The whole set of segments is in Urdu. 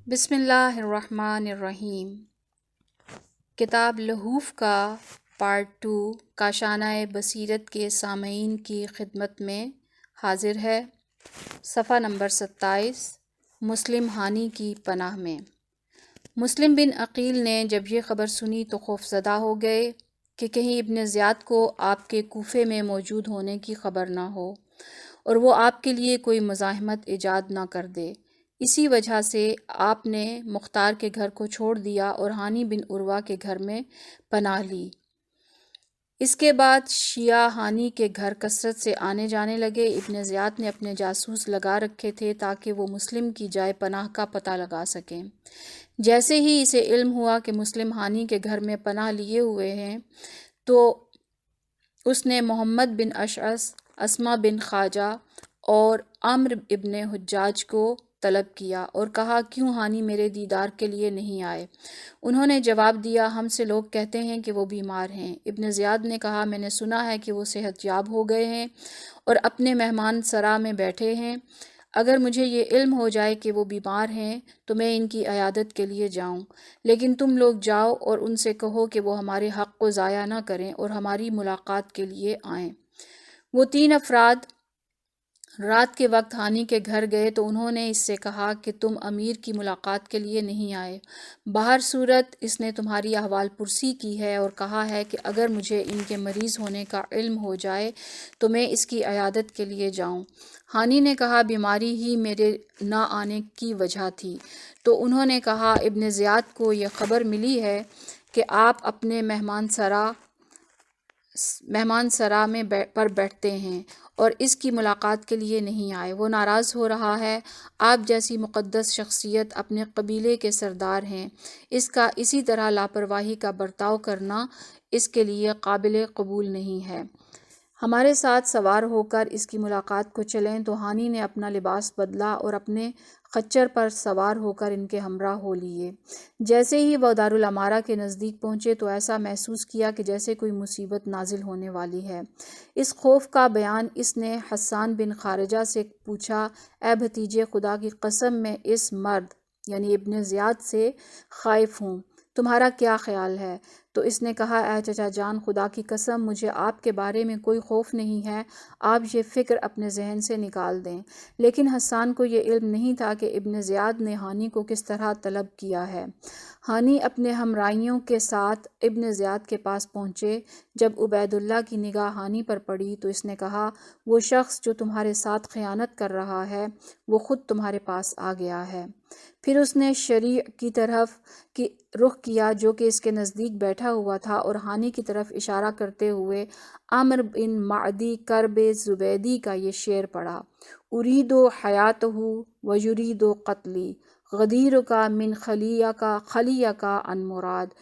بسم اللہ الرحمن الرحیم۔ کتاب لہوف کا پارٹ 2 کاشانہ بصیرت کے سامعین کی خدمت میں حاضر ہے۔ صفحہ نمبر 27، مسلم ہانی کی پناہ میں۔ مسلم بن عقیل نے جب یہ خبر سنی تو خوف زدہ ہو گئے کہ کہیں ابن زیاد کو آپ کے کوفے میں موجود ہونے کی خبر نہ ہو اور وہ آپ کے لیے کوئی مزاحمت ایجاد نہ کر دے۔ اسی وجہ سے آپ نے مختار کے گھر کو چھوڑ دیا اور ہانی بن عروہ کے گھر میں پناہ لی۔ اس کے بعد شیعہ ہانی کے گھر کثرت سے آنے جانے لگے۔ ابن زیاد نے اپنے جاسوس لگا رکھے تھے تاکہ وہ مسلم کی جائے پناہ کا پتہ لگا سکیں۔ جیسے ہی اسے علم ہوا کہ مسلم ہانی کے گھر میں پناہ لیے ہوئے ہیں تو اس نے محمد بن اشعث، اسما بن خواجہ اور عمرو ابن حجاج کو طلب کیا اور کہا، کیوں ہانی میرے دیدار کے لیے نہیں آئے؟ انہوں نے جواب دیا، ہم سے لوگ کہتے ہیں کہ وہ بیمار ہیں۔ ابن زیاد نے کہا، میں نے سنا ہے کہ وہ صحت یاب ہو گئے ہیں اور اپنے مہمان سرا میں بیٹھے ہیں۔ اگر مجھے یہ علم ہو جائے کہ وہ بیمار ہیں تو میں ان کی عیادت کے لیے جاؤں، لیکن تم لوگ جاؤ اور ان سے کہو کہ وہ ہمارے حق کو ضائع نہ کریں اور ہماری ملاقات کے لیے آئیں۔ وہ 3 افراد رات کے وقت ہانی کے گھر گئے تو انہوں نے اس سے کہا کہ تم امیر کی ملاقات کے لیے نہیں آئے۔ بہر صورت اس نے تمہاری احوال پرسی کی ہے اور کہا ہے کہ اگر مجھے ان کے مریض ہونے کا علم ہو جائے تو میں اس کی عیادت کے لیے جاؤں۔ ہانی نے کہا، بیماری ہی میرے نہ آنے کی وجہ تھی۔ تو انہوں نے کہا، ابن زیاد کو یہ خبر ملی ہے کہ آپ اپنے مہمان سرا میں پر بیٹھتے ہیں اور اس کی ملاقات کے لیے نہیں آئے۔ وہ ناراض ہو رہا ہے۔ آپ جیسی مقدس شخصیت اپنے قبیلے کے سردار ہیں، اس کا اسی طرح لاپرواہی کا برتاؤ کرنا اس کے لیے قابل قبول نہیں ہے۔ ہمارے ساتھ سوار ہو کر اس کی ملاقات کو چلیں۔ تو ہانی نے اپنا لباس بدلا اور اپنے خچر پر سوار ہو کر ان کے ہمراہ ہو لیے۔ جیسے ہی وہ دارالامارہ کے نزدیک پہنچے تو ایسا محسوس کیا کہ جیسے کوئی مصیبت نازل ہونے والی ہے۔ اس خوف کا بیان اس نے حسان بن خارجہ سے پوچھا، اے بھتیجے خدا کی قسم میں اس مرد یعنی ابن زیاد سے خائف ہوں، تمہارا کیا خیال ہے؟ تو اس نے کہا، اے چچا جان، خدا کی قسم مجھے آپ کے بارے میں کوئی خوف نہیں ہے، آپ یہ فکر اپنے ذہن سے نکال دیں۔ لیکن حسان کو یہ علم نہیں تھا کہ ابن زیاد نے ہانی کو کس طرح طلب کیا ہے۔ ہانی اپنے ہمراہیوں کے ساتھ ابن زیاد کے پاس پہنچے۔ جب عبید اللہ کی نگاہ ہانی پر پڑی تو اس نے کہا، وہ شخص جو تمہارے ساتھ خیانت کر رہا ہے وہ خود تمہارے پاس آ گیا ہے۔ پھر اس نے شریع کی طرف رخ کیا جو کہ اس کے نزدیک بیٹھا ہوا تھا اور ہانی کی طرف اشارہ کرتے ہوئے عامر بن معدی کرب زبیدی کا یہ شعر پڑھا، اُرید حیاتہ و یرید قتلی، غدیرک من خلیک عن مراد۔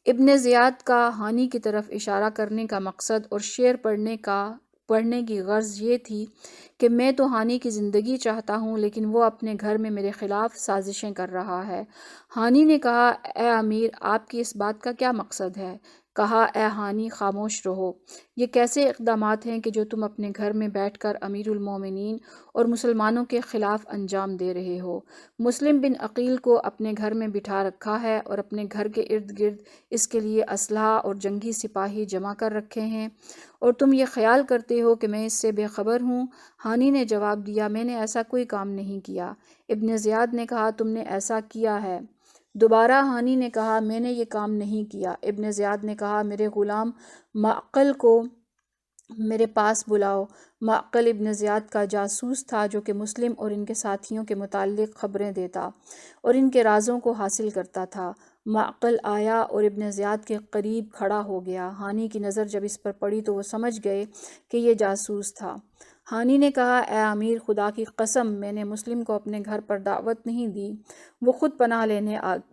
ابن زیاد کا ہانی کی طرف اشارہ کرنے کا مقصد اور شعر پڑھنے کی غرض یہ تھی کہ میں تو ہانی کی زندگی چاہتا ہوں لیکن وہ اپنے گھر میں میرے خلاف سازشیں کر رہا ہے۔ ہانی نے کہا، اے امیر، آپ کی اس بات کا کیا مقصد ہے؟ کہا، اے ہانی، خاموش رہو۔ یہ کیسے اقدامات ہیں کہ جو تم اپنے گھر میں بیٹھ کر امیر المومنین اور مسلمانوں کے خلاف انجام دے رہے ہو؟ مسلم بن عقیل کو اپنے گھر میں بٹھا رکھا ہے اور اپنے گھر کے ارد گرد اس کے لیے اسلحہ اور جنگی سپاہی جمع کر رکھے ہیں اور تم یہ خیال کرتے ہو کہ میں اس سے بے خبر ہوں؟ ہانی نے جواب دیا، میں نے ایسا کوئی کام نہیں کیا۔ ابن زیاد نے کہا، تم نے ایسا کیا ہے؟ دوبارہ ہانی نے کہا، میں نے یہ کام نہیں کیا۔ ابن زیاد نے کہا، میرے غلام معقل کو میرے پاس بلاؤ۔ معقل ابن زیاد کا جاسوس تھا جو کہ مسلم اور ان کے ساتھیوں کے متعلق خبریں دیتا اور ان کے رازوں کو حاصل کرتا تھا۔ معقل آیا اور ابن زیاد کے قریب کھڑا ہو گیا۔ ہانی کی نظر جب اس پر پڑی تو وہ سمجھ گئے کہ یہ جاسوس تھا۔ ہانی نے کہا، اے امیر، خدا کی قسم میں نے مسلم کو اپنے گھر پر دعوت نہیں دی، وہ خود پناہ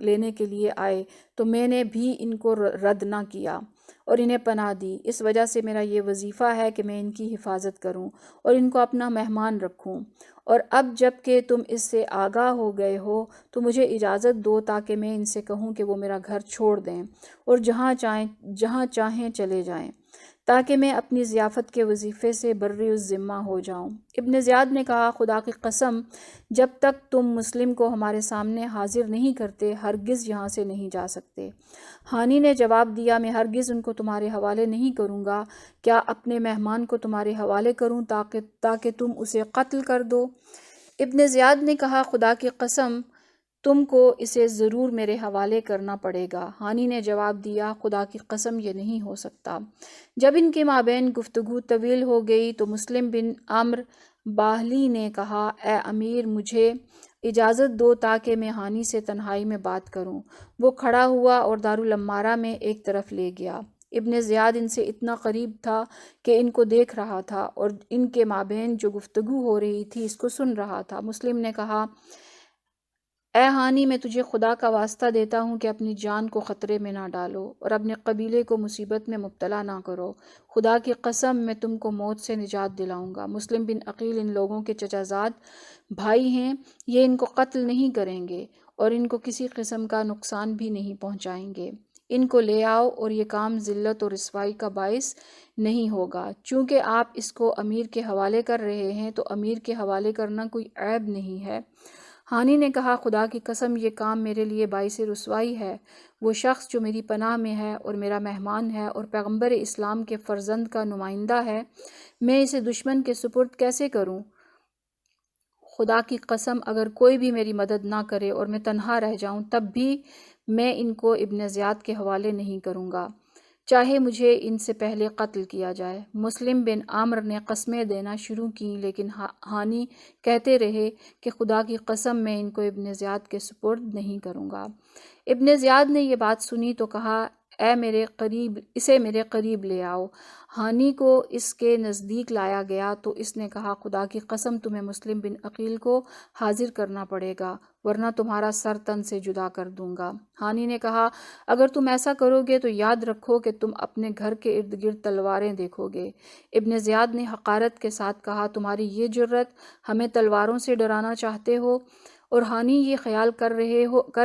لینے کے لیے آئے تو میں نے بھی ان کو رد نہ کیا اور انہیں پناہ دی۔ اس وجہ سے میرا یہ وظیفہ ہے کہ میں ان کی حفاظت کروں اور ان کو اپنا مہمان رکھوں۔ اور اب جب کہ تم اس سے آگاہ ہو گئے ہو تو مجھے اجازت دو تاکہ میں ان سے کہوں کہ وہ میرا گھر چھوڑ دیں اور جہاں چاہیں چلے جائیں۔ تاکہ میں اپنی ضیافت کے وظیفے سے بری الذمہ ہو جاؤں۔ ابن زیاد نے کہا خدا کی قسم جب تک تم مسلم کو ہمارے سامنے حاضر نہیں کرتے ہرگز یہاں سے نہیں جا سکتے۔ ہانی نے جواب دیا میں ہرگز ان کو تمہارے حوالے نہیں کروں گا، کیا اپنے مہمان کو تمہارے حوالے کروں تاکہ تم اسے قتل کر دو؟ ابن زیاد نے کہا خدا کی قسم تم کو اسے ضرور میرے حوالے کرنا پڑے گا۔ ہانی نے جواب دیا خدا کی قسم یہ نہیں ہو سکتا۔ جب ان کے مابین گفتگو طویل ہو گئی تو مسلم بن عمرو باہلی نے کہا اے امیر مجھے اجازت دو تاکہ میں ہانی سے تنہائی میں بات کروں۔ وہ کھڑا ہوا اور دارالمارہ میں ایک طرف لے گیا۔ ابن زیاد ان سے اتنا قریب تھا کہ ان کو دیکھ رہا تھا اور ان کے مابین جو گفتگو ہو رہی تھی اس کو سن رہا تھا۔ مسلم نے کہا اے ہانی میں تجھے خدا کا واسطہ دیتا ہوں کہ اپنی جان کو خطرے میں نہ ڈالو اور اپنے قبیلے کو مصیبت میں مبتلا نہ کرو۔ خدا کی قسم میں تم کو موت سے نجات دلاؤں گا۔ مسلم بن عقیل ان لوگوں کے چچا زاد بھائی ہیں، یہ ان کو قتل نہیں کریں گے اور ان کو کسی قسم کا نقصان بھی نہیں پہنچائیں گے۔ ان کو لے آؤ اور یہ کام ذلت اور رسوائی کا باعث نہیں ہوگا۔ چونکہ آپ اس کو امیر کے حوالے کر رہے ہیں تو امیر کے حوالے کرنا کوئی عیب نہیں ہے۔ ہانی نے کہا خدا کی قسم یہ کام میرے لیے باعث رسوائی ہے۔ وہ شخص جو میری پناہ میں ہے اور میرا مہمان ہے اور پیغمبر اسلام کے فرزند کا نمائندہ ہے، میں اسے دشمن کے سپرد کیسے کروں؟ خدا کی قسم اگر کوئی بھی میری مدد نہ کرے اور میں تنہا رہ جاؤں تب بھی میں ان کو ابن زیاد کے حوالے نہیں کروں گا، چاہے مجھے ان سے پہلے قتل کیا جائے۔ مسلم بن عامر نے قسمیں دینا شروع کیں لیکن ہانی کہتے رہے کہ خدا کی قسم میں ان کو ابن زیاد کے سپرد نہیں کروں گا۔ ابن زیاد نے یہ بات سنی تو کہا اسے میرے قریب لے آؤ۔ ہانی کو اس کے نزدیک لایا گیا تو اس نے کہا خدا کی قسم تمہیں مسلم بن عقیل کو حاضر کرنا پڑے گا ورنہ تمہارا سر تن سے جدا کر دوں گا۔ ہانی نے کہا اگر تم ایسا کرو گے تو یاد رکھو کہ تم اپنے گھر کے ارد گرد تلواریں دیکھو گے۔ ابن زیاد نے حقارت کے ساتھ کہا تمہاری یہ جرت ہمیں تلواروں سے ڈرانا چاہتے ہو؟ اور ہانی یہ خیال کر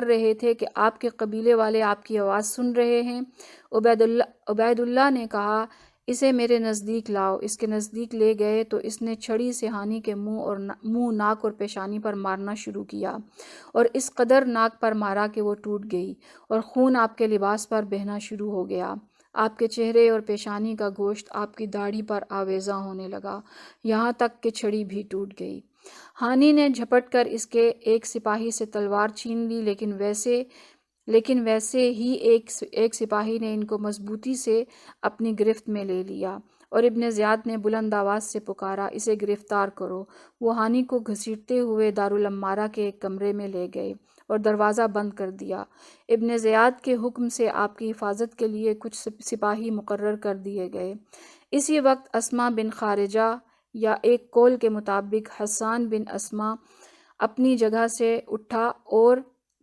رہے تھے کہ آپ کے قبیلے والے آپ کی آواز سن رہے ہیں۔ عبید اللہ نے کہا اسے میرے نزدیک لاؤ۔ اس کے نزدیک لے گئے تو اس نے چھڑی سے ہانی کے منہ، ناک اور پیشانی پر مارنا شروع کیا اور اس قدر ناک پر مارا کہ وہ ٹوٹ گئی اور خون آپ کے لباس پر بہنا شروع ہو گیا۔ آپ کے چہرے اور پیشانی کا گوشت آپ کی داڑھی پر آویزاں ہونے لگا، یہاں تک کہ چھڑی بھی ٹوٹ گئی۔ ہانی نے جھپٹ کر اس کے ایک سپاہی سے تلوار چھین لی لیکن ویسے ہی ایک سپاہی نے ان کو مضبوطی سے اپنی گرفت میں لے لیا اور ابن زیاد نے بلند آواز سے پکارا اسے گرفتار کرو۔ وہ ہانی کو گھسیٹتے ہوئے دارالمارہ کے ایک کمرے میں لے گئے اور دروازہ بند کر دیا۔ ابن زیاد کے حکم سے آپ کی حفاظت کے لیے کچھ سپاہی مقرر کر دیے گئے۔ اسی وقت اسما بن خارجہ یا ایک قول کے مطابق حسان بن اسما اپنی جگہ سے اٹھا اور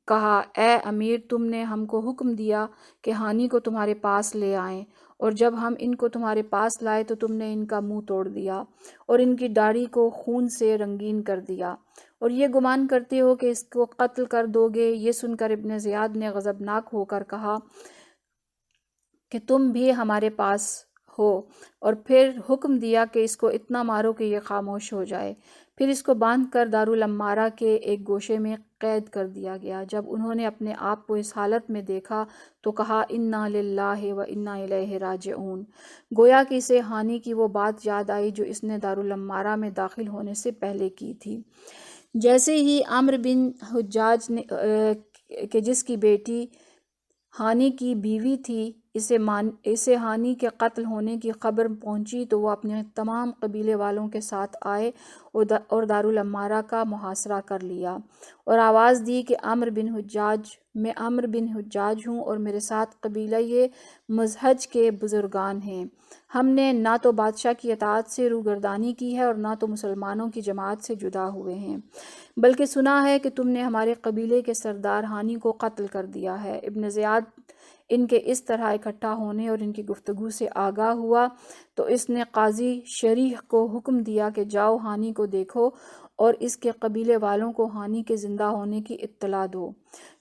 کہا اے امیر تم نے ہم کو حکم دیا کہ ہانی کو تمہارے پاس لے آئیں اور جب ہم ان کو تمہارے پاس لائے تو تم نے ان کا منہ توڑ دیا اور ان کی داڑھی کو خون سے رنگین کر دیا اور یہ گمان کرتے ہو کہ اس کو قتل کر دو گے۔ یہ سن کر ابن زیاد نے غضبناک ہو کر کہا کہ تم بھی ہمارے پاس ہو اور پھر حکم دیا کہ اس کو اتنا مارو کہ یہ خاموش ہو جائے۔ پھر اس کو باندھ کر دارالمارہ کے ایک گوشے میں قید کر دیا گیا۔ جب انہوں نے اپنے آپ کو اس حالت میں دیکھا تو کہا انا للہ و انا الیہ راجعون، گویا کہ اسے ہانی کی وہ بات یاد آئی جو اس نے دارالمارہ میں داخل ہونے سے پہلے کی تھی۔ جیسے ہی عمرو بن حجاج کہ جس کی بیٹی ہانی کی بیوی تھی اسے ہانی کے قتل ہونے کی خبر پہنچی تو وہ اپنے تمام قبیلے والوں کے ساتھ آئے اور دارالمارہ کا محاصرہ کر لیا اور آواز دی کہ میں عمرو بن حجاج ہوں اور میرے ساتھ قبیلہ مزہج کے بزرگان ہیں۔ ہم نے نہ تو بادشاہ کی اطاعت سے روگردانی کی ہے اور نہ تو مسلمانوں کی جماعت سے جدا ہوئے ہیں، بلکہ سنا ہے کہ تم نے ہمارے قبیلے کے سردار ہانی کو قتل کر دیا ہے۔ ابن زیاد ان کے اس طرح اکٹھا ہونے اور ان کی گفتگو سے آگاہ ہوا تو اس نے قاضی شریح کو حکم دیا کہ جاؤ ہانی کو دیکھو اور اس کے قبیلے والوں کو ہانی کے زندہ ہونے کی اطلاع دو۔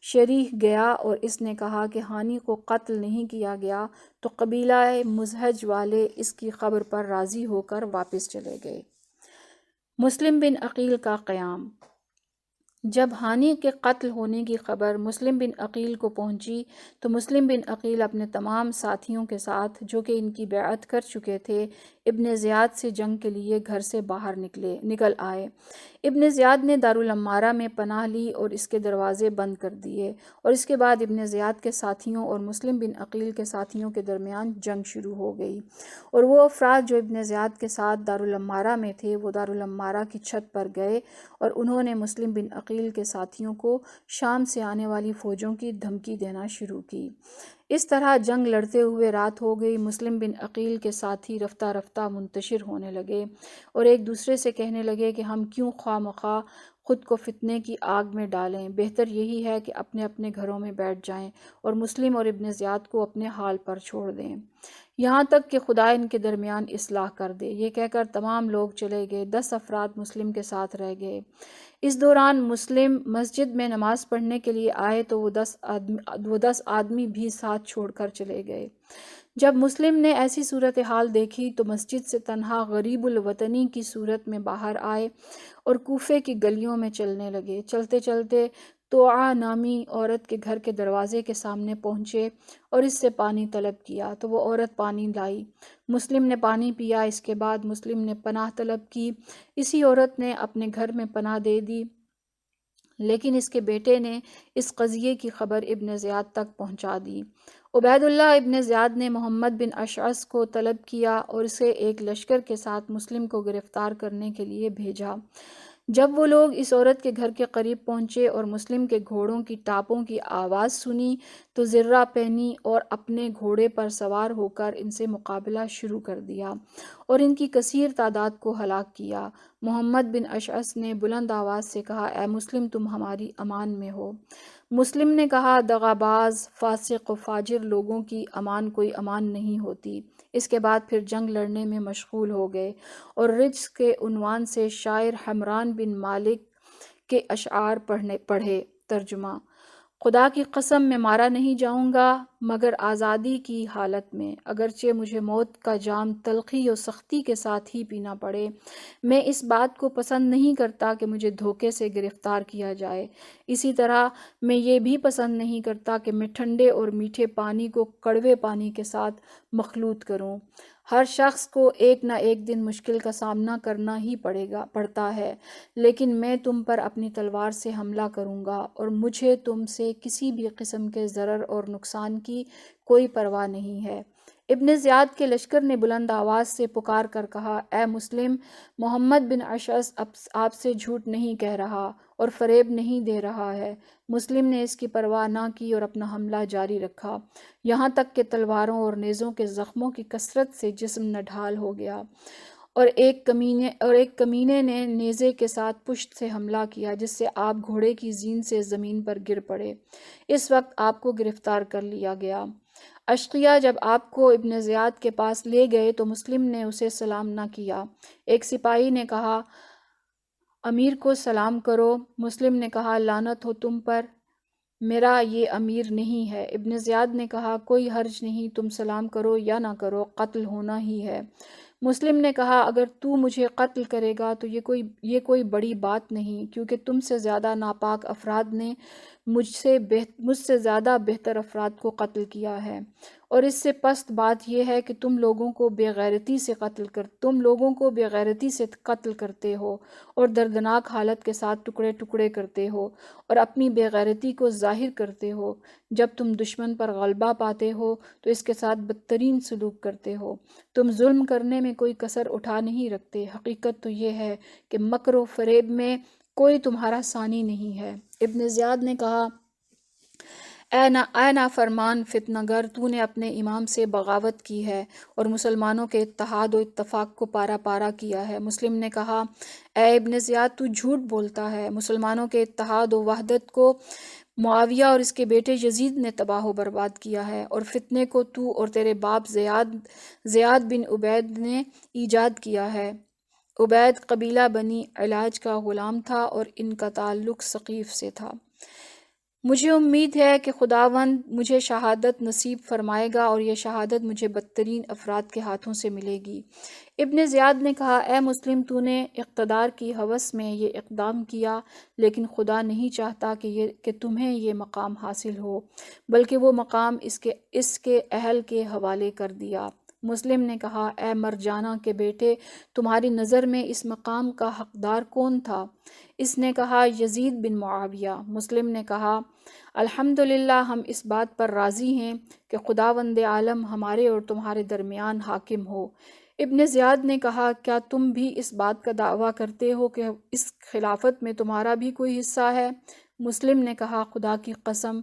شریح گیا اور اس نے کہا کہ ہانی کو قتل نہیں کیا گیا، تو قبیلہ مزہج والے اس کی خبر پر راضی ہو کر واپس چلے گئے۔ مسلم بن عقیل کا قیام۔ جب ہانی کے قتل ہونے کی خبر مسلم بن عقیل کو پہنچی تو مسلم بن عقیل اپنے تمام ساتھیوں کے ساتھ، جو کہ ان کی بیعت کر چکے تھے، ابن زیاد سے جنگ کے لیے گھر سے باہر نکل آئے۔ ابن زیاد نے دارالعمارہ میں پناہ لی اور اس کے دروازے بند کر دیے، اور اس کے بعد ابن زیاد کے ساتھیوں اور مسلم بن عقیل کے ساتھیوں کے درمیان جنگ شروع ہو گئی، اور وہ افراد جو ابن زیاد کے ساتھ دارالعمارہ میں تھے وہ دارالعمارہ کی چھت پر گئے اور انہوں نے مسلم بن عقیل کے ساتھیوں کو شام سے آنے والی فوجوں کی دھمکی دینا شروع کی۔ اس طرح جنگ لڑتے ہوئے رات ہو گئی۔ مسلم بن عقیل کے ساتھی رفتہ رفتہ منتشر ہونے لگے اور ایک دوسرے سے کہنے لگے کہ ہم کیوں خواہ مخواہ خود کو فتنے کی آگ میں ڈالیں، بہتر یہی ہے کہ اپنے اپنے گھروں میں بیٹھ جائیں اور مسلم اور ابن زیاد کو اپنے حال پر چھوڑ دیں، یہاں تک کہ خدا ان کے درمیان اصلاح کر دے۔ یہ کہہ کر تمام لوگ چلے گئے۔ 10 افراد مسلم کے ساتھ رہ گئے۔ اس دوران مسلم مسجد میں نماز پڑھنے کے لیے آئے تو وہ 10 آدمی بھی ساتھ چھوڑ کر چلے گئے۔ جب مسلم نے ایسی صورتحال دیکھی تو مسجد سے تنہا غریب الوطنی کی صورت میں باہر آئے اور کوفے کی گلیوں میں چلنے لگے۔ چلتے چلتے توعا نامی عورت کے گھر کے دروازے کے سامنے پہنچے اور اس سے پانی طلب کیا تو وہ عورت پانی لائی۔ مسلم نے پانی پیا۔ اس کے بعد مسلم نے پناہ طلب کی۔ اسی عورت نے اپنے گھر میں پناہ دے دی، لیکن اس کے بیٹے نے اس قضیے کی خبر ابن زیاد تک پہنچا دی۔ عبید اللہ ابن زیاد نے محمد بن اشعث کو طلب کیا اور اسے ایک لشکر کے ساتھ مسلم کو گرفتار کرنے کے لیے بھیجا۔ جب وہ لوگ اس عورت کے گھر کے قریب پہنچے اور مسلم کے گھوڑوں کی ٹاپوں کی آواز سنی تو زرہ پہنی اور اپنے گھوڑے پر سوار ہو کر ان سے مقابلہ شروع کر دیا اور ان کی کثیر تعداد کو ہلاک کیا۔ محمد بن اشعث نے بلند آواز سے کہا، اے مسلم، تم ہماری امان میں ہو۔ مسلم نے کہا، دغاباز، فاسق و فاجر لوگوں کی امان کوئی امان نہیں ہوتی۔ اس کے بعد پھر جنگ لڑنے میں مشغول ہو گئے اور رجس کے عنوان سے شاعر حمران بن مالک کے اشعار پڑھے۔ ترجمہ: خدا کی قسم میں مارا نہیں جاؤں گا مگر آزادی کی حالت میں، اگرچہ مجھے موت کا جام تلخی و سختی کے ساتھ ہی پینا پڑے۔ میں اس بات کو پسند نہیں کرتا کہ مجھے دھوکے سے گرفتار کیا جائے، اسی طرح میں یہ بھی پسند نہیں کرتا کہ میں ٹھنڈے اور میٹھے پانی کو کڑوے پانی کے ساتھ مخلوط کروں۔ ہر شخص کو ایک نہ ایک دن مشکل کا سامنا کرنا ہی پڑتا ہے، لیکن میں تم پر اپنی تلوار سے حملہ کروں گا اور مجھے تم سے کسی بھی قسم کے ضرر اور نقصان کی کوئی پرواہ نہیں ہے۔ ابن زیاد کے لشکر نے بلند آواز سے پکار کر کہا، اے مسلم، محمد بن اشعث آپ سے جھوٹ نہیں کہہ رہا اور فریب نہیں دے رہا ہے۔ مسلم نے اس کی پرواہ نہ کی اور اپنا حملہ جاری رکھا، یہاں تک کہ تلواروں اور نیزوں کے زخموں کی کثرت سے جسم نڈھال ہو گیا، اور ایک کمینے نے نیزے کے ساتھ پشت سے حملہ کیا، جس سے آپ گھوڑے کی زین سے زمین پر گر پڑے۔ اس وقت آپ کو گرفتار کر لیا گیا۔ اشقیاء جب آپ کو ابن زیاد کے پاس لے گئے تو مسلم نے اسے سلام نہ کیا۔ ایک سپاہی نے کہا، امیر کو سلام کرو۔ مسلم نے کہا، لعنت ہو تم پر، میرا یہ امیر نہیں ہے۔ ابن زیاد نے کہا، کوئی حرج نہیں، تم سلام کرو یا نہ کرو، قتل ہونا ہی ہے۔ مسلم نے کہا، اگر تو مجھے قتل کرے گا تو یہ کوئی بڑی بات نہیں، کیونکہ تم سے زیادہ ناپاک افراد نے مجھ سے زیادہ بہتر افراد کو قتل کیا ہے، اور اس سے پست بات یہ ہے کہ تم لوگوں کو بے غیرتی سے قتل کرتے ہو اور دردناک حالت کے ساتھ ٹکڑے ٹکڑے کرتے ہو اور اپنی بے غیرتی کو ظاہر کرتے ہو۔ جب تم دشمن پر غلبہ پاتے ہو تو اس کے ساتھ بدترین سلوک کرتے ہو۔ تم ظلم کرنے میں کوئی کسر اٹھا نہیں رکھتے۔ حقیقت تو یہ ہے کہ مکر و فریب میں کوئی تمہارا ثانی نہیں ہے۔ ابن زیاد نے کہا، اے نافرمان فتنہ گر، تو نے اپنے امام سے بغاوت کی ہے اور مسلمانوں کے اتحاد و اتفاق کو پارا پارا کیا ہے۔ مسلم نے کہا، اے ابن زیاد، تو جھوٹ بولتا ہے۔ مسلمانوں کے اتحاد و وحدت کو معاویہ اور اس کے بیٹے یزید نے تباہ و برباد کیا ہے، اور فتنے کو تو اور تیرے باپ زیاد بن عبید نے ایجاد کیا ہے۔ عبید قبیلہ بنی علاج کا غلام تھا اور ان کا تعلق ثقیف سے تھا۔ مجھے امید ہے کہ خداوند مجھے شہادت نصیب فرمائے گا اور یہ شہادت مجھے بدترین افراد کے ہاتھوں سے ملے گی۔ ابن زیاد نے کہا، اے مسلم، تو نے اقتدار کی ہوس میں یہ اقدام کیا، لیکن خدا نہیں چاہتا کہ تمہیں یہ مقام حاصل ہو، بلکہ وہ مقام اس کے اہل کے حوالے کر دیا۔ مسلم نے کہا، اے مرجانہ کے بیٹے، تمہاری نظر میں اس مقام کا حقدار کون تھا؟ اس نے کہا، یزید بن معاویہ۔ مسلم نے کہا، الحمدللہ، ہم اس بات پر راضی ہیں کہ خداوند عالم ہمارے اور تمہارے درمیان حاکم ہو۔ ابن زیاد نے کہا، کیا تم بھی اس بات کا دعویٰ کرتے ہو کہ اس خلافت میں تمہارا بھی کوئی حصہ ہے؟ مسلم نے کہا، خدا کی قسم،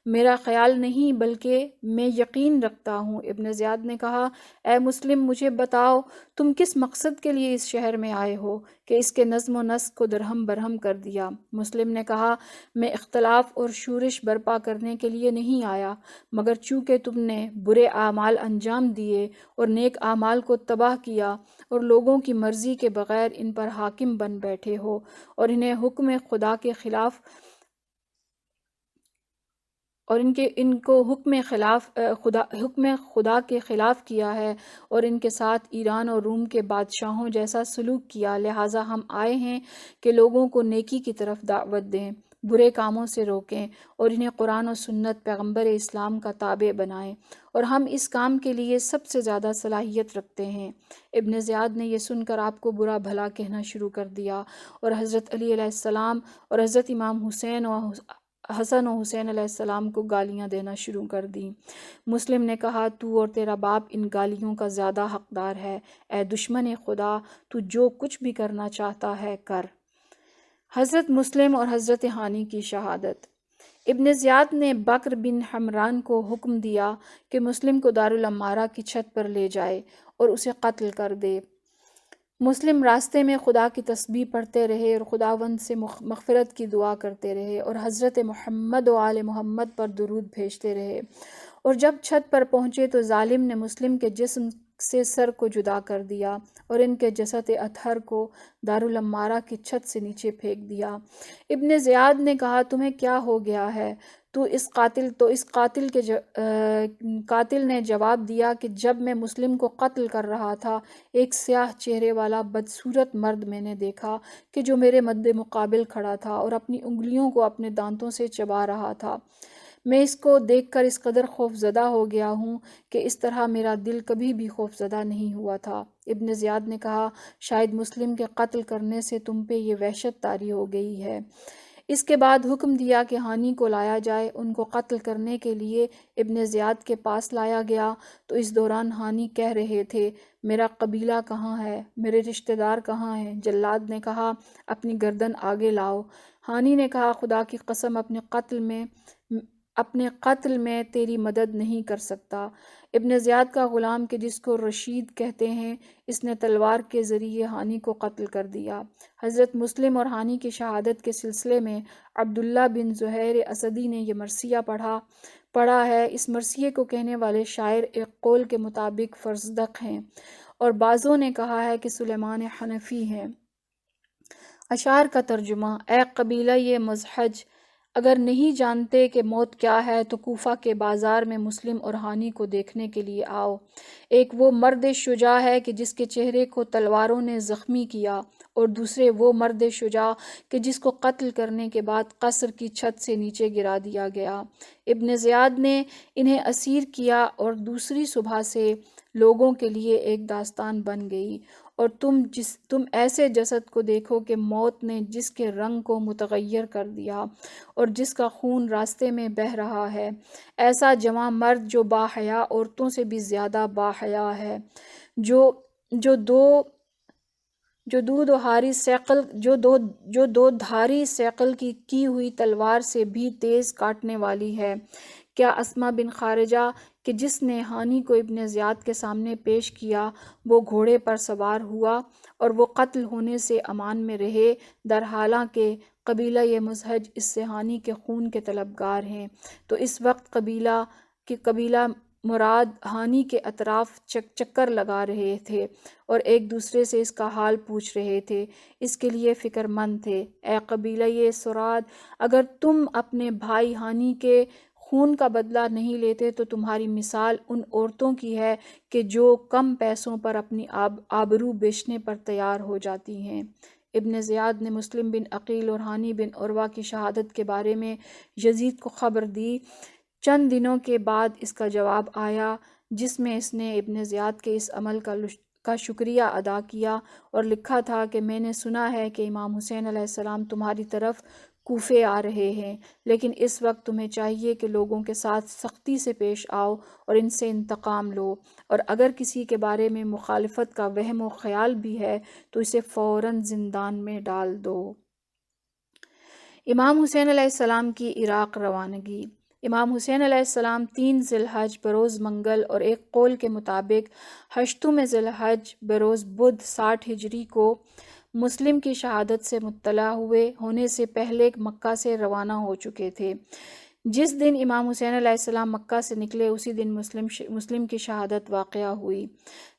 میرا خیال نہیں، بلکہ میں یقین رکھتا ہوں۔ ابن زیاد نے کہا، اے مسلم، مجھے بتاؤ تم کس مقصد کے لیے اس شہر میں آئے ہو کہ اس کے نظم و نسق کو درہم برہم کر دیا؟ مسلم نے کہا، میں اختلاف اور شورش برپا کرنے کے لیے نہیں آیا، مگر چونکہ تم نے برے اعمال انجام دیے اور نیک اعمال کو تباہ کیا اور لوگوں کی مرضی کے بغیر ان پر حاکم بن بیٹھے ہو اور انہیں حکم خدا کے خلاف اور ان کو حکم خدا کے خلاف کیا ہے اور ان کے ساتھ ایران اور روم کے بادشاہوں جیسا سلوک کیا، لہٰذا ہم آئے ہیں کہ لوگوں کو نیکی کی طرف دعوت دیں، برے کاموں سے روکیں اور انہیں قرآن و سنت پیغمبر اسلام کا تابع بنائیں، اور ہم اس کام کے لیے سب سے زیادہ صلاحیت رکھتے ہیں۔ ابن زیاد نے یہ سن کر آپ کو برا بھلا کہنا شروع کر دیا اور حضرت علی علیہ السلام اور حضرت امام حسن و حسین علیہ السلام کو گالیاں دینا شروع کر دیں۔ مسلم نے کہا، تو اور تیرا باپ ان گالیوں کا زیادہ حقدار ہے۔ اے دشمن خدا، تو جو کچھ بھی کرنا چاہتا ہے کر۔ حضرت مسلم اور حضرت ہانی کی شہادت۔ ابن زیاد نے بکر بن حمران کو حکم دیا کہ مسلم کو دارالعمارہ کی چھت پر لے جائے اور اسے قتل کر دے۔ مسلم راستے میں خدا کی تسبیح پڑھتے رہے اور خداوند سے مغفرت کی دعا کرتے رہے اور حضرت محمد و آل محمد پر درود بھیجتے رہے، اور جب چھت پر پہنچے تو ظالم نے مسلم کے جسم سے سر کو جدا کر دیا اور ان کے جسد اطہر کو دارالعمارہ کی چھت سے نیچے پھینک دیا۔ ابن زیاد نے کہا، تمہیں کیا ہو گیا ہے؟ اس قاتل نے جواب دیا کہ جب میں مسلم کو قتل کر رہا تھا، ایک سیاہ چہرے والا بدصورت مرد میں نے دیکھا کہ جو میرے مد مقابل کھڑا تھا اور اپنی انگلیوں کو اپنے دانتوں سے چبا رہا تھا۔ میں اس کو دیکھ کر اس قدر خوف زدہ ہو گیا ہوں کہ اس طرح میرا دل کبھی بھی خوف زدہ نہیں ہوا تھا۔ ابن زیاد نے کہا، شاید مسلم کے قتل کرنے سے تم پہ یہ وحشت طاری ہو گئی ہے۔ اس کے بعد حکم دیا کہ ہانی کو لایا جائے۔ ان کو قتل کرنے کے لیے ابن زیاد کے پاس لایا گیا تو اس دوران ہانی کہہ رہے تھے، میرا قبیلہ کہاں ہے؟ میرے رشتہ دار کہاں ہیں؟ جلاد نے کہا، اپنی گردن آگے لاؤ۔ ہانی نے کہا، خدا کی قسم، اپنے قتل میں تیری مدد نہیں کر سکتا۔ ابن زیاد کا غلام کہ جس کو رشید کہتے ہیں، اس نے تلوار کے ذریعے ہانی کو قتل کر دیا۔ حضرت مسلم اور ہانی کی شہادت کے سلسلے میں عبداللہ بن زہیر اسدی نے یہ مرثیہ پڑھا ہے۔ اس مرثیے کو کہنے والے شاعر ایک قول کے مطابق فرزدق ہیں اور بعضوں نے کہا ہے کہ سلیمان حنفی ہیں۔ اشعار کا ترجمہ۔ اے قبیلہ یہ مزحج، اگر نہیں جانتے کہ موت کیا ہے تو کوفہ کے بازار میں مسلم اور ہانی کو دیکھنے کے لیے آؤ۔ ایک وہ مرد شجاع ہے کہ جس کے چہرے کو تلواروں نے زخمی کیا، اور دوسرے وہ مرد شجاع کہ جس کو قتل کرنے کے بعد قصر کی چھت سے نیچے گرا دیا گیا۔ ابن زیاد نے انہیں اسیر کیا اور دوسری صبح سے لوگوں کے لیے ایک داستان بن گئی، اور تم ایسے جسد کو دیکھو کہ موت نے جس کے رنگ کو متغیر کر دیا اور جس کا خون راستے میں بہہ رہا ہے، ایسا جوان مرد جو باحیا عورتوں سے بھی زیادہ باحیا ہے، جو دو دھاری سیقل کی ہوئی تلوار سے بھی تیز کاٹنے والی ہے۔ کیا اسما بن خارجہ کہ جس نے ہانی کو ابن زیاد کے سامنے پیش کیا، وہ گھوڑے پر سوار ہوا اور وہ قتل ہونے سے امان میں رہے، درحالانکہ قبیلہ یہ مزحج اس سے ہانی کے خون کے طلبگار ہیں، تو اس وقت قبیلہ مراد ہانی کے اطراف چکر لگا رہے تھے اور ایک دوسرے سے اس کا حال پوچھ رہے تھے، اس کے لیے فکر مند تھے۔ اے قبیلہ سراد، اگر تم اپنے بھائی ہانی کے خون کا بدلہ نہیں لیتے تو تمہاری مثال ان عورتوں کی ہے کہ جو کم پیسوں پر اپنی آبرو بیچنے پر تیار ہو جاتی ہیں۔ ابن زیاد نے مسلم بن عقیل اور ہانی بن عروہ کی شہادت کے بارے میں یزید کو خبر دی۔ چند دنوں کے بعد اس کا جواب آیا جس میں اس نے ابن زیاد کے اس عمل کا شکریہ ادا کیا اور لکھا تھا کہ میں نے سنا ہے کہ امام حسین علیہ السلام تمہاری طرف کوفے آ رہے ہیں، لیکن اس وقت تمہیں چاہیے کہ لوگوں کے ساتھ سختی سے پیش آؤ اور ان سے انتقام لو، اور اگر کسی کے بارے میں مخالفت کا وہم و خیال بھی ہے تو اسے فوراً زندان میں ڈال دو۔ امام حسین علیہ السلام کی عراق روانگی۔ امام حسین علیہ السلام 3 ذی الحج بروز منگل اور ایک قول کے مطابق 8 ذی الحج بروز بدھ 60 ہجری کو مسلم کی شہادت سے مطلع ہونے سے پہلے مکہ سے روانہ ہو چکے تھے۔ جس دن امام حسین علیہ السلام مکہ سے نکلے اسی دن مسلم کی شہادت واقعہ ہوئی۔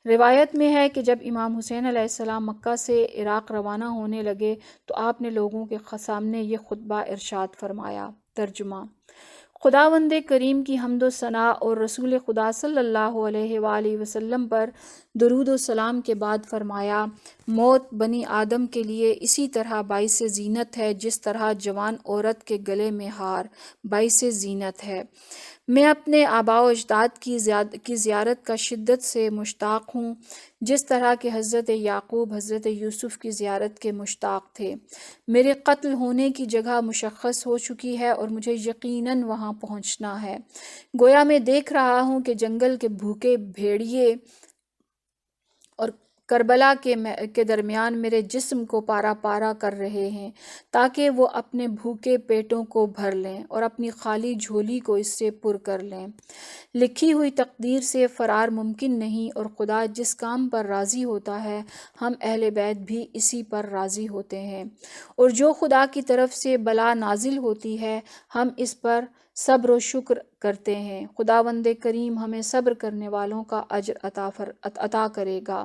روایت میں ہے کہ جب امام حسین علیہ السلام مکہ سے عراق روانہ ہونے لگے تو آپ نے لوگوں کے سامنے یہ خطبہ ارشاد فرمایا۔ ترجمہ: خداوند کریم کی حمد و ثنا اور رسول خدا صلی اللہ علیہ وآلہ وسلم پر درود و سلام کے بعد فرمایا، موت بنی آدم کے لیے اسی طرح باعث زینت ہے جس طرح جوان عورت کے گلے میں ہار باعث زینت ہے۔ میں اپنے آباء و اجداد کی زیارت کا شدت سے مشتاق ہوں، جس طرح کہ حضرت یعقوب حضرت یوسف کی زیارت کے مشتاق تھے۔ میرے قتل ہونے کی جگہ مشخص ہو چکی ہے اور مجھے یقیناً وہاں پہنچنا ہے۔ گویا میں دیکھ رہا ہوں کہ جنگل کے بھوکے بھیڑیے اور کربلا کے درمیان میرے جسم کو پارا پارا کر رہے ہیں تاکہ وہ اپنے بھوکے پیٹوں کو بھر لیں اور اپنی خالی جھولی کو اس سے پر کر لیں۔ لکھی ہوئی تقدیر سے فرار ممکن نہیں، اور خدا جس کام پر راضی ہوتا ہے ہم اہل بیت بھی اسی پر راضی ہوتے ہیں، اور جو خدا کی طرف سے بلا نازل ہوتی ہے ہم اس پر صبر و شکر کرتے ہیں۔ خداوند کریم ہمیں صبر کرنے والوں کا اجر عطا کرے گا۔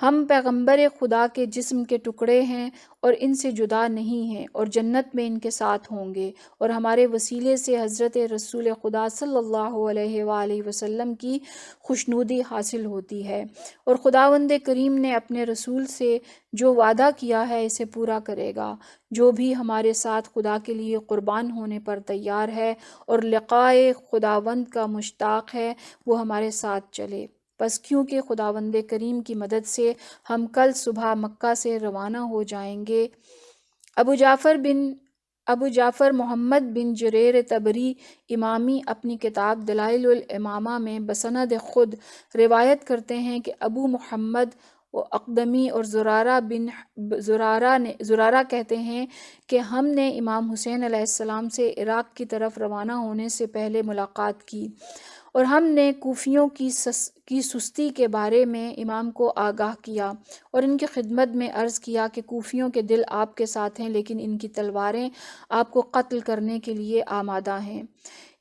ہم پیغمبر خدا کے جسم کے ٹکڑے ہیں اور ان سے جدا نہیں ہیں، اور جنت میں ان کے ساتھ ہوں گے، اور ہمارے وسیلے سے حضرت رسول خدا صلی اللہ علیہ وآلہ وسلم کی خوشنودی حاصل ہوتی ہے، اور خداوند کریم نے اپنے رسول سے جو وعدہ کیا ہے اسے پورا کرے گا۔ جو بھی ہمارے ساتھ خدا کے لیے قربان ہونے پر تیار ہے اور لقائے خداوند کا مشتاق ہے وہ ہمارے ساتھ چلے۔ بس کیونکہ خداوند کریم کی مدد سے ہم کل صبح مکہ سے روانہ ہو جائیں گے۔ ابو جعفر محمد بن جریر طبری امامی اپنی کتاب دلائل الامامہ میں بسند خود روایت کرتے ہیں کہ ابو محمد اقدمی اور زرارہ کہتے ہیں کہ ہم نے امام حسین علیہ السلام سے عراق کی طرف روانہ ہونے سے پہلے ملاقات کی، اور ہم نے کوفیوں کی سستی کے بارے میں امام کو آگاہ کیا اور ان کی خدمت میں عرض کیا کہ کوفیوں کے دل آپ کے ساتھ ہیں لیکن ان کی تلواریں آپ کو قتل کرنے کے لیے آمادہ ہیں۔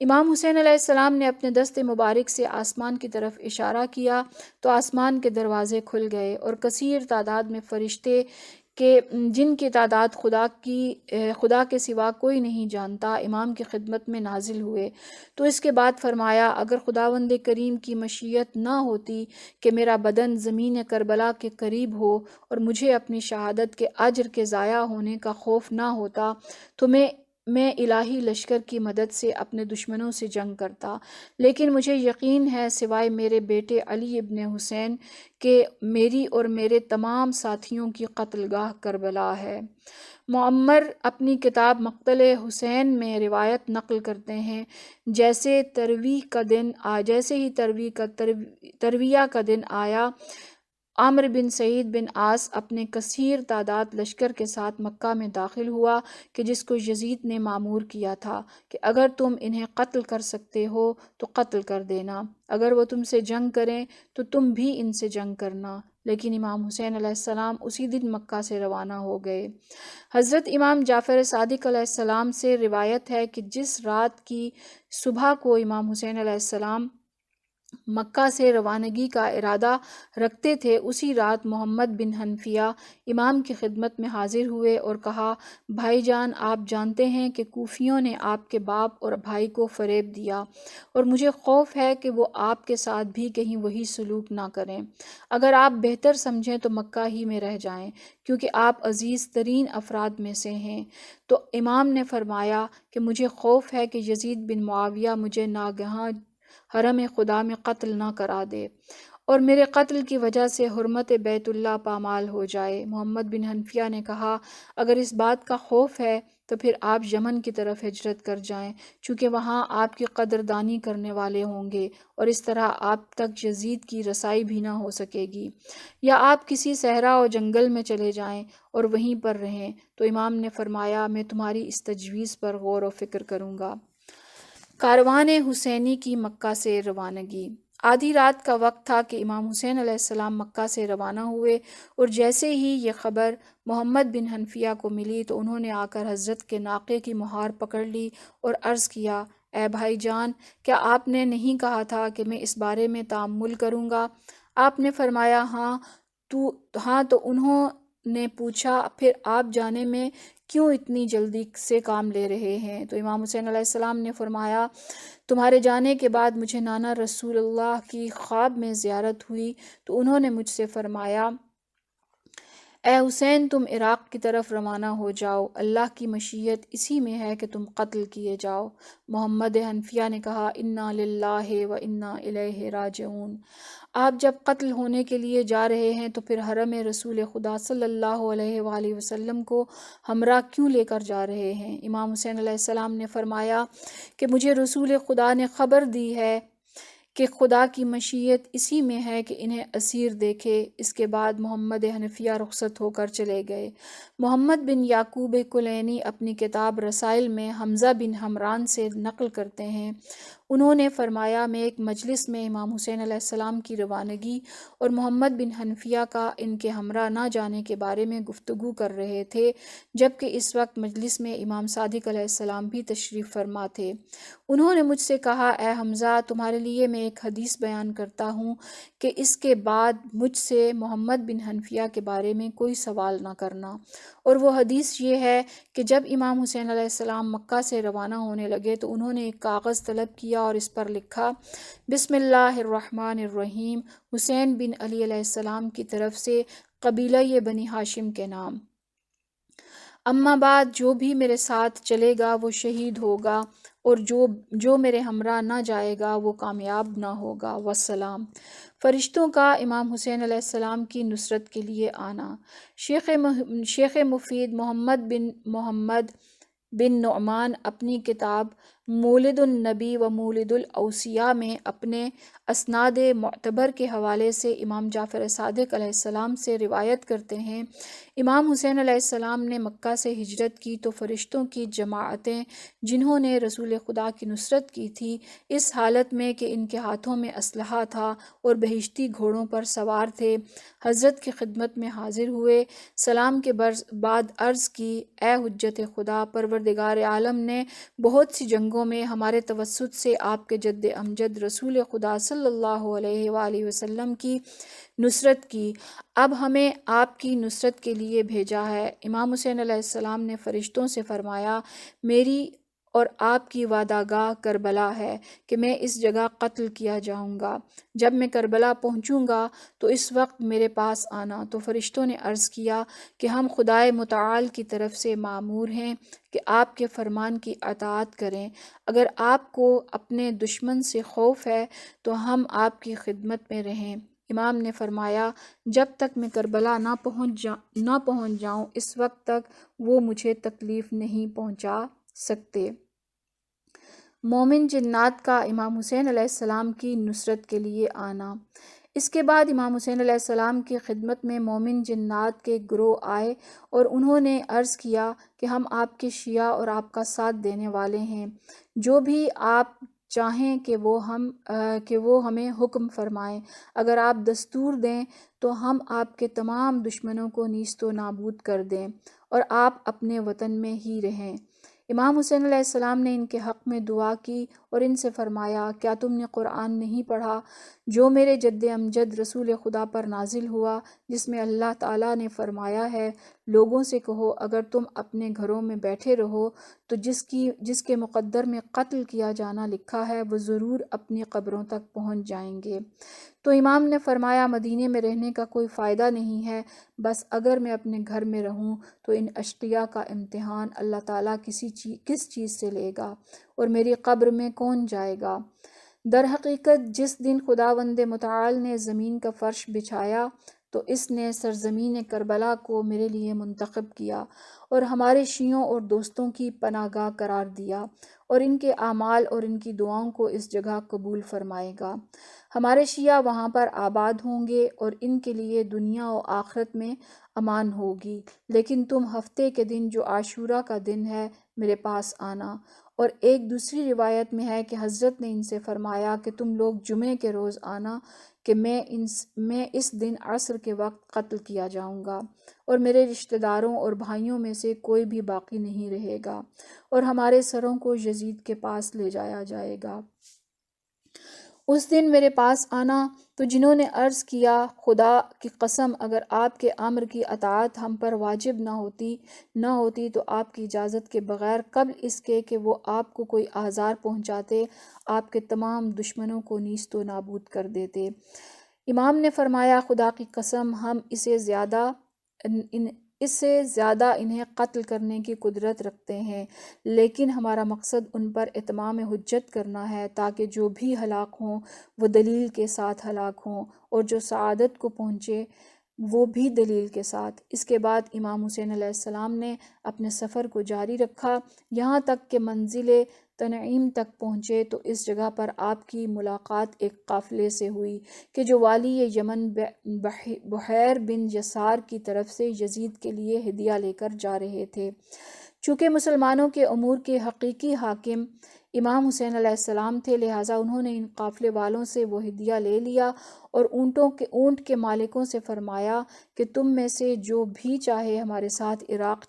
امام حسین علیہ السلام نے اپنے دست مبارک سے آسمان کی طرف اشارہ کیا تو آسمان کے دروازے کھل گئے اور کثیر تعداد میں فرشتے جن کی تعداد خدا کے سوا کوئی نہیں جانتا امام کی خدمت میں نازل ہوئے۔ تو اس کے بعد فرمایا، اگر خداوند کریم کی مشیت نہ ہوتی کہ میرا بدن زمین کربلا کے قریب ہو اور مجھے اپنی شہادت کے اجر کے ضائع ہونے کا خوف نہ ہوتا تو میں الہی لشکر کی مدد سے اپنے دشمنوں سے جنگ کرتا، لیکن مجھے یقین ہے سوائے میرے بیٹے علی ابن حسین کہ میری اور میرے تمام ساتھیوں کی قتل گاہ کربلا ہے۔ معمر اپنی کتاب مقتل حسین میں روایت نقل کرتے ہیں، جیسے ہی ترویہ کا دن آیا، عامر بن سعید بن عاص اپنے کثیر تعداد لشکر کے ساتھ مکہ میں داخل ہوا کہ جس کو یزید نے مامور کیا تھا کہ اگر تم انہیں قتل کر سکتے ہو تو قتل کر دینا، اگر وہ تم سے جنگ کریں تو تم بھی ان سے جنگ کرنا، لیکن امام حسین علیہ السلام اسی دن مکہ سے روانہ ہو گئے۔ حضرت امام جعفر صادق علیہ السلام سے روایت ہے کہ جس رات کی صبح کو امام حسین علیہ السلام مکہ سے روانگی کا ارادہ رکھتے تھے، اسی رات محمد بن حنفیہ امام کی خدمت میں حاضر ہوئے اور کہا، بھائی جان، آپ جانتے ہیں کہ کوفیوں نے آپ کے باپ اور بھائی کو فریب دیا، اور مجھے خوف ہے کہ وہ آپ کے ساتھ بھی کہیں وہی سلوک نہ کریں۔ اگر آپ بہتر سمجھیں تو مکہ ہی میں رہ جائیں، کیونکہ آپ عزیز ترین افراد میں سے ہیں۔ تو امام نے فرمایا کہ مجھے خوف ہے کہ یزید بن معاویہ مجھے ناگہاں حرم خدا میں قتل نہ کرا دے، اور میرے قتل کی وجہ سے حرمت بیت اللہ پامال ہو جائے۔ محمد بن حنفیہ نے کہا، اگر اس بات کا خوف ہے تو پھر آپ یمن کی طرف ہجرت کر جائیں، چونکہ وہاں آپ کی قدردانی کرنے والے ہوں گے، اور اس طرح آپ تک یزید کی رسائی بھی نہ ہو سکے گی، یا آپ کسی صحرا و جنگل میں چلے جائیں اور وہیں پر رہیں۔ تو امام نے فرمایا، میں تمہاری اس تجویز پر غور و فکر کروں گا۔ کاروان حسینی کی مکہ سے روانگی۔ آدھی رات کا وقت تھا کہ امام حسین علیہ السلام مکہ سے روانہ ہوئے، اور جیسے ہی یہ خبر محمد بن حنفیہ کو ملی تو انہوں نے آ کر حضرت کے ناقے کی مہار پکڑ لی اور عرض کیا، اے بھائی جان، کیا آپ نے نہیں کہا تھا کہ میں اس بارے میں تأمل کروں گا؟ آپ نے فرمایا، ہاں۔ تو انہوں نے پوچھا، پھر آپ جانے میں کیوں اتنی جلدی سے کام لے رہے ہیں؟ تو امام حسین علیہ السلام نے فرمایا، تمہارے جانے کے بعد مجھے نانا رسول اللہ کی خواب میں زیارت ہوئی، تو انہوں نے مجھ سے فرمایا، اے حسین، تم عراق کی طرف روانہ ہو جاؤ، اللہ کی مشیت اسی میں ہے کہ تم قتل کیے جاؤ۔ محمد حنفیہ نے کہا، انا للہ و انا الیہ راجعون۔ آپ جب قتل ہونے کے لیے جا رہے ہیں تو پھر حرم رسول خدا صلی اللہ علیہ وآلہ وسلم کو ہمراہ کیوں لے کر جا رہے ہیں؟ امام حسین علیہ السلام نے فرمایا کہ مجھے رسول خدا نے خبر دی ہے کہ خدا کی مشیت اسی میں ہے کہ انہیں اسیر دیکھے۔ اس کے بعد محمد حنفیہ رخصت ہو کر چلے گئے۔ محمد بن یعقوب کلینی اپنی کتاب رسائل میں حمزہ بن حمران سے نقل کرتے ہیں، انہوں نے فرمایا، میں ایک مجلس میں امام حسین علیہ السلام کی روانگی اور محمد بن حنفیہ کا ان کے ہمراہ نہ جانے کے بارے میں گفتگو کر رہے تھے، جبکہ اس وقت مجلس میں امام صادق علیہ السلام بھی تشریف فرما تھے۔ انہوں نے مجھ سے کہا، اے حمزہ، تمہارے لیے میں ایک حدیث بیان کرتا ہوں کہ اس کے بعد مجھ سے محمد بن حنفیہ کے بارے میں کوئی سوال نہ کرنا۔ اور وہ حدیث یہ ہے کہ جب امام حسین علیہ السلام مکہ سے روانہ ہونے لگے تو انہوں نے ایک کاغذ طلب کیا اور اس پر لکھا، بسم اللہ الرحمن الرحیم، حسین بن علی علیہ السلام کی طرف سے، قبیلہ بنی ہاشم کے نام۔ اما بعد، جو بھی میرے ساتھ چلے گا وہ شہید ہوگا، اور جو میرے ہمراہ نہ جائے گا وہ کامیاب نہ ہوگا، والسلام۔ فرشتوں کا امام حسین علیہ السلام کی نصرت کے لیے آنا۔ شیخ مفید محمد بن نعمان اپنی کتاب مولد النبی و مولد الاوصیاء میں اپنے اسناد معتبر کے حوالے سے امام جعفر صادق علیہ السلام سے روایت کرتے ہیں، امام حسین علیہ السلام نے مکہ سے ہجرت کی تو فرشتوں کی جماعتیں جنہوں نے رسول خدا کی نصرت کی تھی، اس حالت میں کہ ان کے ہاتھوں میں اسلحہ تھا اور بہشتی گھوڑوں پر سوار تھے، حضرت کی خدمت میں حاضر ہوئے، سلام کے بعد عرض کی، اے حجت خدا، پروردگار عالم نے بہت سی جنگوں میں ہمارے توسط سے آپ کے جد امجد رسول خدا صلی اللہ علیہ وآلہ وسلم کی نصرت کی، اب ہمیں آپ کی نصرت کے لیے بھیجا ہے۔ امام حسین علیہ السلام نے فرشتوں سے فرمایا، میری اور آپ کی وعدہ گاہ کربلا ہے کہ میں اس جگہ قتل کیا جاؤں گا، جب میں کربلا پہنچوں گا تو اس وقت میرے پاس آنا۔ تو فرشتوں نے عرض کیا کہ ہم خدائے متعال کی طرف سے مامور ہیں کہ آپ کے فرمان کی اطاعت کریں، اگر آپ کو اپنے دشمن سے خوف ہے تو ہم آپ کی خدمت میں رہیں۔ امام نے فرمایا، جب تک میں کربلا نہ پہنچ جاؤں اس وقت تک وہ مجھے تکلیف نہیں پہنچا سکتے۔ مومن جنات کا امام حسین علیہ السلام کی نصرت کے لیے آنا۔ اس کے بعد امام حسین علیہ السلام کی خدمت میں مومن جنات کے گروہ آئے اور انہوں نے عرض کیا کہ ہم آپ کے شیعہ اور آپ کا ساتھ دینے والے ہیں، جو بھی آپ چاہیں کہ وہ ہمیں حکم فرمائیں، اگر آپ دستور دیں تو ہم آپ کے تمام دشمنوں کو نیست و نابود کر دیں اور آپ اپنے وطن میں ہی رہیں۔ امام حسین علیہ السلام نے ان کے حق میں دعا کی اور ان سے فرمایا، کیا تم نے قرآن نہیں پڑھا جو میرے جد امجد رسول خدا پر نازل ہوا، جس میں اللہ تعالیٰ نے فرمایا ہے، لوگوں سے کہو اگر تم اپنے گھروں میں بیٹھے رہو تو جس کے مقدر میں قتل کیا جانا لکھا ہے وہ ضرور اپنی قبروں تک پہنچ جائیں گے۔ تو امام نے فرمایا، مدینے میں رہنے کا کوئی فائدہ نہیں ہے، بس اگر میں اپنے گھر میں رہوں تو ان اشقیاء کا امتحان اللہ تعالیٰ کس چیز سے لے گا اور میری قبر میں کون جائے گا؟ در حقیقت جس دن خداوند متعال نے زمین کا فرش بچھایا تو اس نے سرزمین کربلا کو میرے لیے منتخب کیا اور ہمارے شیعوں اور دوستوں کی پناہ گاہ قرار دیا، اور ان کے اعمال اور ان کی دعاؤں کو اس جگہ قبول فرمائے گا۔ ہمارے شیعہ وہاں پر آباد ہوں گے اور ان کے لیے دنیا و آخرت میں امان ہوگی، لیکن تم ہفتے کے دن جو عاشورہ کا دن ہے میرے پاس آنا۔ اور ایک دوسری روایت میں ہے کہ حضرت نے ان سے فرمایا کہ تم لوگ جمعے کے روز آنا کہ میں اس دن عصر کے وقت قتل کیا جاؤں گا اور میرے رشتہ داروں اور بھائیوں میں سے کوئی بھی باقی نہیں رہے گا اور ہمارے سروں کو یزید کے پاس لے جایا جائے گا۔ اس دن میرے پاس آنا۔ تو جنہوں نے عرض کیا، خدا کی قسم اگر آپ کے امر کی اطاعت ہم پر واجب نہ ہوتی تو آپ کی اجازت کے بغیر قبل اس کے کہ وہ آپ کو کوئی آزار پہنچاتے، آپ کے تمام دشمنوں کو نیست و نابود کر دیتے۔ امام نے فرمایا، خدا کی قسم ہم اس سے زیادہ انہیں قتل کرنے کی قدرت رکھتے ہیں، لیکن ہمارا مقصد ان پر اتمام حجت کرنا ہے تاکہ جو بھی ہلاک ہوں وہ دلیل کے ساتھ ہلاک ہوں اور جو سعادت کو پہنچے وہ بھی دلیل کے ساتھ۔ اس کے بعد امام حسین علیہ السلام نے اپنے سفر کو جاری رکھا یہاں تک کہ منزل تنعیم تک پہنچے تو اس جگہ پر آپ کی ملاقات ایک قافلے سے ہوئی کہ جو والی یمن بحیر بن یسار کی طرف سے یزید کے لیے ہدیہ لے کر جا رہے تھے۔ چونکہ مسلمانوں کے امور کے حقیقی حاکم امام حسین علیہ السلام تھے، لہٰذا انہوں نے ان قافلے والوں سے وہ ہدیہ لے لیا اور اونٹ کے مالکوں سے فرمایا کہ تم میں سے جو بھی چاہے ہمارے ساتھ عراق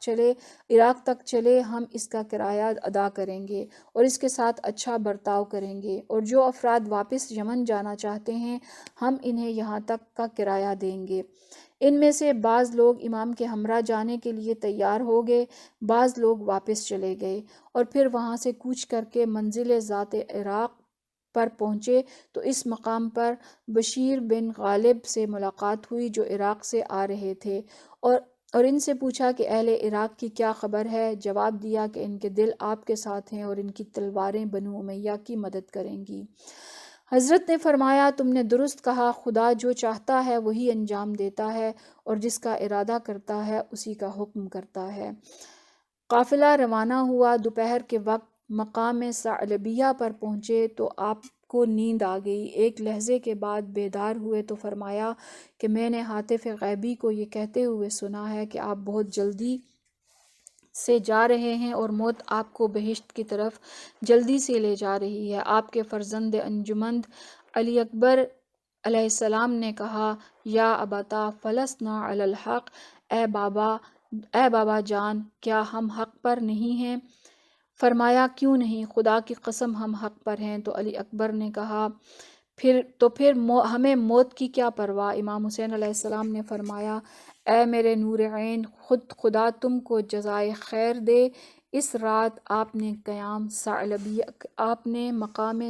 تک چلے، ہم اس کا کرایہ ادا کریں گے اور اس کے ساتھ اچھا برتاؤ کریں گے، اور جو افراد واپس یمن جانا چاہتے ہیں ہم انہیں یہاں تک کا کرایہ دیں گے۔ ان میں سے بعض لوگ امام کے ہمراہ جانے کے لیے تیار ہو گئے، بعض لوگ واپس چلے گئے اور پھر وہاں سے کوچ کر کے منزل ذات عراق پر پہنچے تو اس مقام پر بشیر بن غالب سے ملاقات ہوئی جو عراق سے آ رہے تھے، اور ان سے پوچھا کہ اہل عراق کی کیا خبر ہے؟ جواب دیا کہ ان کے دل آپ کے ساتھ ہیں اور ان کی تلواریں بنو امیہ کی مدد کریں گی۔ حضرت نے فرمایا، تم نے درست کہا، خدا جو چاہتا ہے وہی انجام دیتا ہے اور جس کا ارادہ کرتا ہے اسی کا حکم کرتا ہے۔ قافلہ روانہ ہوا۔ دوپہر کے وقت مقام ثعلبیہ پر پہنچے تو آپ کو نیند آ گئی۔ ایک لحظے کے بعد بیدار ہوئے تو فرمایا کہ میں نے ہاتف غیبی کو یہ کہتے ہوئے سنا ہے کہ آپ بہت جلدی سے جا رہے ہیں اور موت آپ کو بہشت کی طرف جلدی سے لے جا رہی ہے۔ آپ کے فرزند انجمند علی اکبر علیہ السلام نے کہا، یا ابتا فلسنا علی الحق، اے بابا جان کیا ہم حق پر نہیں ہیں؟ فرمایا، کیوں نہیں، خدا کی قسم ہم حق پر ہیں۔ تو علی اکبر نے کہا، پھر ہمیں موت کی کیا پرواہ؟ امام حسین علیہ السلام نے فرمایا، اے میرے نور عین، خدا تم کو جزائے خیر دے۔ اس رات آپ نے مقام